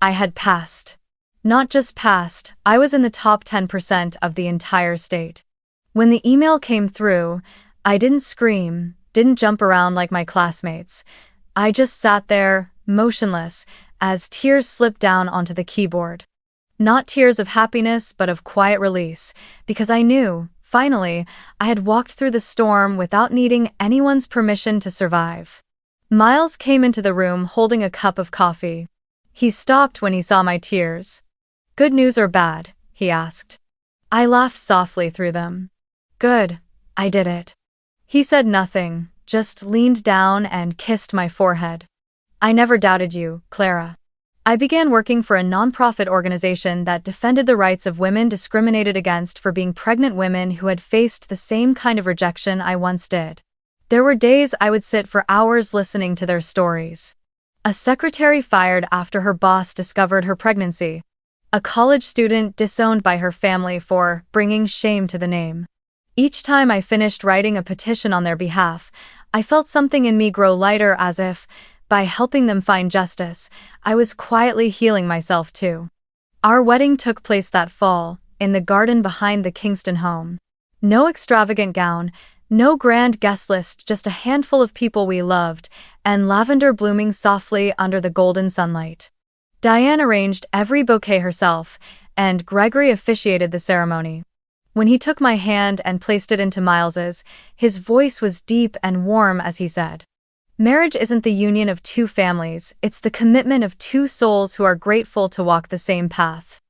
I had passed. Not just passed, I was in the top 10% of the entire state. When the email came through, I didn't scream, didn't jump around like my classmates. I just sat there, motionless, as tears slipped down onto the keyboard. Not tears of happiness, but of quiet release, because I knew, finally, I had walked through the storm without needing anyone's permission to survive. Miles came into the room holding a cup of coffee. He stopped when he saw my tears. "Good news or bad?" he asked. I laughed softly through them. "Good, I did it." He said nothing, just leaned down and kissed my forehead. "I never doubted you, Clara." I began working for a nonprofit organization that defended the rights of women discriminated against for being pregnant women who had faced the same kind of rejection I once did. There were days I would sit for hours listening to their stories. A secretary fired after her boss discovered her pregnancy. A college student disowned by her family for bringing shame to the name. Each time I finished writing a petition on their behalf, I felt something in me grow lighter, as if, by helping them find justice, I was quietly healing myself too. Our wedding took place that fall, in the garden behind the Kingston home. No extravagant gown, no grand guest list, just a handful of people we loved, and lavender blooming softly under the golden sunlight. Diane arranged every bouquet herself, and Gregory officiated the ceremony. When he took my hand and placed it into Miles's, his voice was deep and warm as he said, "Marriage isn't the union of two families, it's the commitment of two souls who are grateful to walk the same path."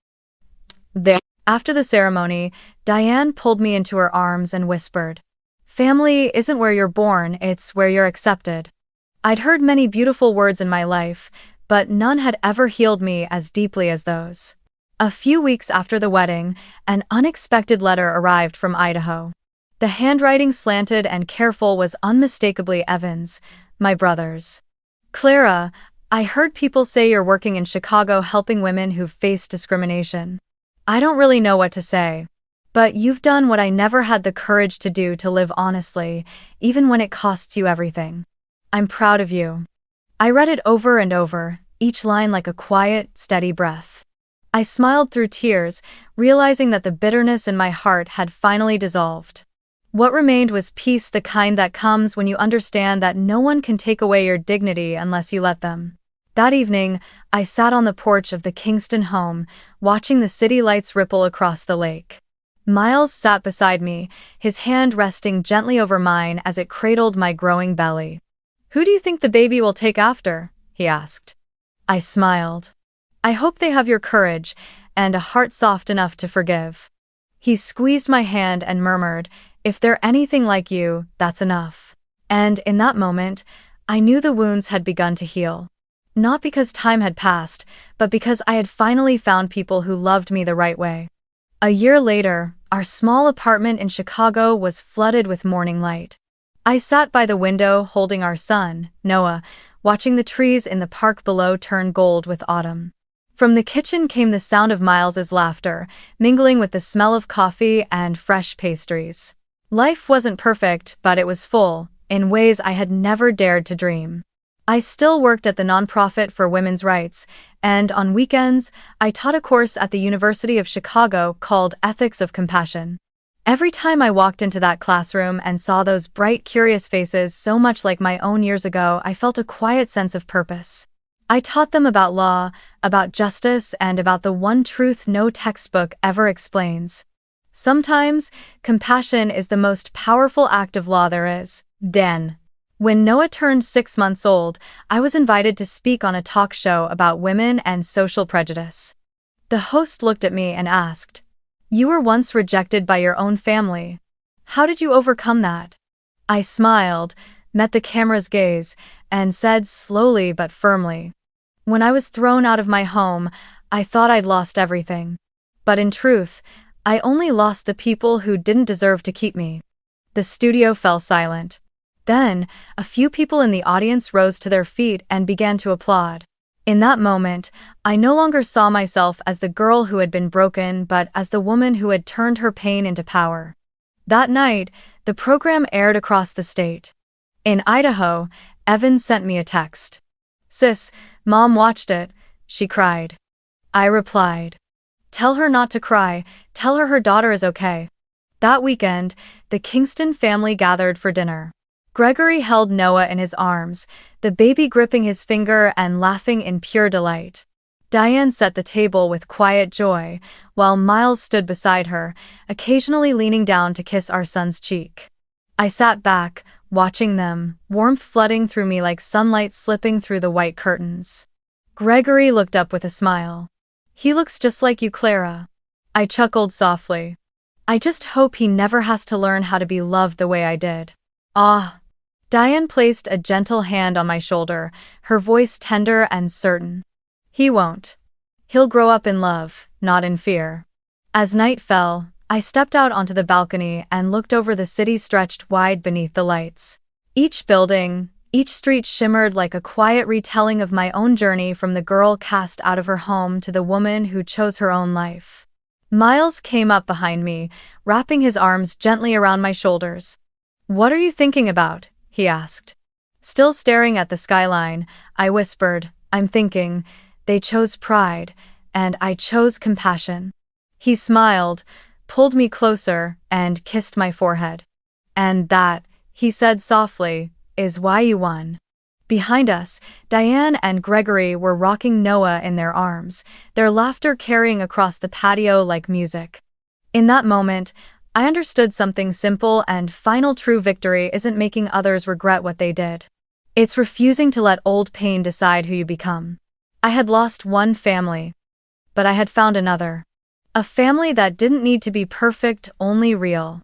After the ceremony, Diane pulled me into her arms and whispered, "Family isn't where you're born, it's where you're accepted." I'd heard many beautiful words in my life, but none had ever healed me as deeply as those. A few weeks after the wedding, an unexpected letter arrived from Idaho. The handwriting, slanted and careful, was unmistakably Evan's, my brother's. "Clara, I heard people say you're working in Chicago helping women who've faced discrimination. I don't really know what to say. But you've done what I never had the courage to do, to live honestly, even when it costs you everything. I'm proud of you." I read it over and over, each line like a quiet, steady breath. I smiled through tears, realizing that the bitterness in my heart had finally dissolved. What remained was peace, the kind that comes when you understand that no one can take away your dignity unless you let them. That evening, I sat on the porch of the Kingston home, watching the city lights ripple across the lake. Miles sat beside me, his hand resting gently over mine as it cradled my growing belly. "Who do you think the baby will take after?" he asked. I smiled. "I hope they have your courage, and a heart soft enough to forgive." He squeezed my hand and murmured, "If they're anything like you, that's enough." And in that moment, I knew the wounds had begun to heal. Not because time had passed, but because I had finally found people who loved me the right way. A year later, our small apartment in Chicago was flooded with morning light. I sat by the window holding our son, Noah, watching the trees in the park below turn gold with autumn. From the kitchen came the sound of Miles's laughter, mingling with the smell of coffee and fresh pastries. Life wasn't perfect, but it was full, in ways I had never dared to dream. I still worked at the nonprofit for women's rights, and on weekends, I taught a course at the University of Chicago called Ethics of Compassion. Every time I walked into that classroom and saw those bright, curious faces so much like my own years ago, I felt a quiet sense of purpose. I taught them about law, about justice, and about the one truth no textbook ever explains. Sometimes, compassion is the most powerful act of law there is. Den. When Noah turned 6 months old, I was invited to speak on a talk show about women and social prejudice. The host looked at me and asked, "You were once rejected by your own family. How did you overcome that?" I smiled, met the camera's gaze, and said slowly but firmly, "When I was thrown out of my home, I thought I'd lost everything. But in truth, I only lost the people who didn't deserve to keep me." The studio fell silent. Then, a few people in the audience rose to their feet and began to applaud. In that moment, I no longer saw myself as the girl who had been broken but as the woman who had turned her pain into power. That night, the program aired across the state. In Idaho, Evan sent me a text. "Sis, Mom watched it," she cried. I replied, "Tell her not to cry, tell her daughter is okay." That weekend, the Kingston family gathered for dinner. Gregory held Noah in his arms, the baby gripping his finger and laughing in pure delight. Diane set the table with quiet joy, while Miles stood beside her, occasionally leaning down to kiss our son's cheek. I sat back, watching them, warmth flooding through me like sunlight slipping through the white curtains. Gregory looked up with a smile. "He looks just like you, Clara." I chuckled softly. "I just hope he never has to learn how to be loved the way I did." "Ah." Diane placed a gentle hand on my shoulder, her voice tender and certain. "He won't. He'll grow up in love, not in fear." As night fell, I stepped out onto the balcony and looked over the city stretched wide beneath the lights. Each building, each street shimmered like a quiet retelling of my own journey from the girl cast out of her home to the woman who chose her own life. Miles came up behind me, wrapping his arms gently around my shoulders. "What are you thinking about?" he asked. Still staring at the skyline, I whispered, "I'm thinking, they chose pride, and I chose compassion." He smiled, pulled me closer, and kissed my forehead. "And that," he said softly, "is why you won." Behind us, Diane and Gregory were rocking Noah in their arms, their laughter carrying across the patio like music. In that moment, I understood something simple and final: true victory isn't making others regret what they did. It's refusing to let old pain decide who you become. I had lost one family, but I had found another. A family that didn't need to be perfect, only real.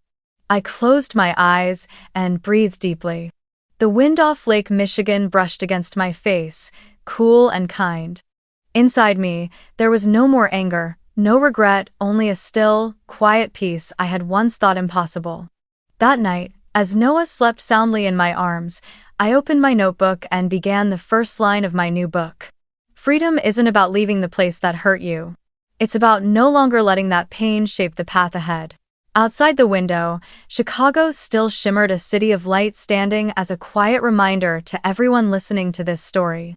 I closed my eyes and breathed deeply. The wind off Lake Michigan brushed against my face, cool and kind. Inside me, there was no more anger, no regret, only a still, quiet peace I had once thought impossible. That night, as Noah slept soundly in my arms, I opened my notebook and began the first line of my new book. Freedom isn't about leaving the place that hurt you. It's about no longer letting that pain shape the path ahead. Outside the window, Chicago still shimmered, a city of light standing as a quiet reminder to everyone listening to this story.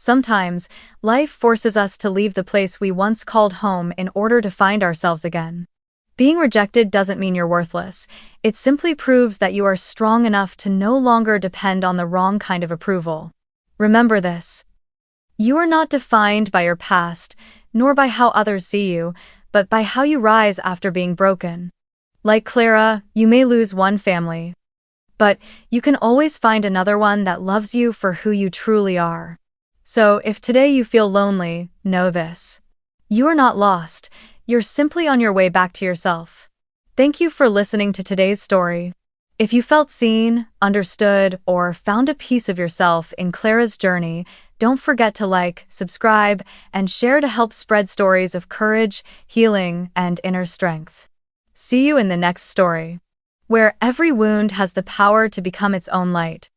Sometimes, life forces us to leave the place we once called home in order to find ourselves again. Being rejected doesn't mean you're worthless. It simply proves that you are strong enough to no longer depend on the wrong kind of approval. Remember this. You are not defined by your past, nor by how others see you, but by how you rise after being broken. Like Clara, you may lose one family, but you can always find another one that loves you for who you truly are. So, if today you feel lonely, know this. You are not lost, you're simply on your way back to yourself. Thank you for listening to today's story. If you felt seen, understood, or found a piece of yourself in Clara's journey, don't forget to like, subscribe, and share to help spread stories of courage, healing, and inner strength. See you in the next story, where every wound has the power to become its own light.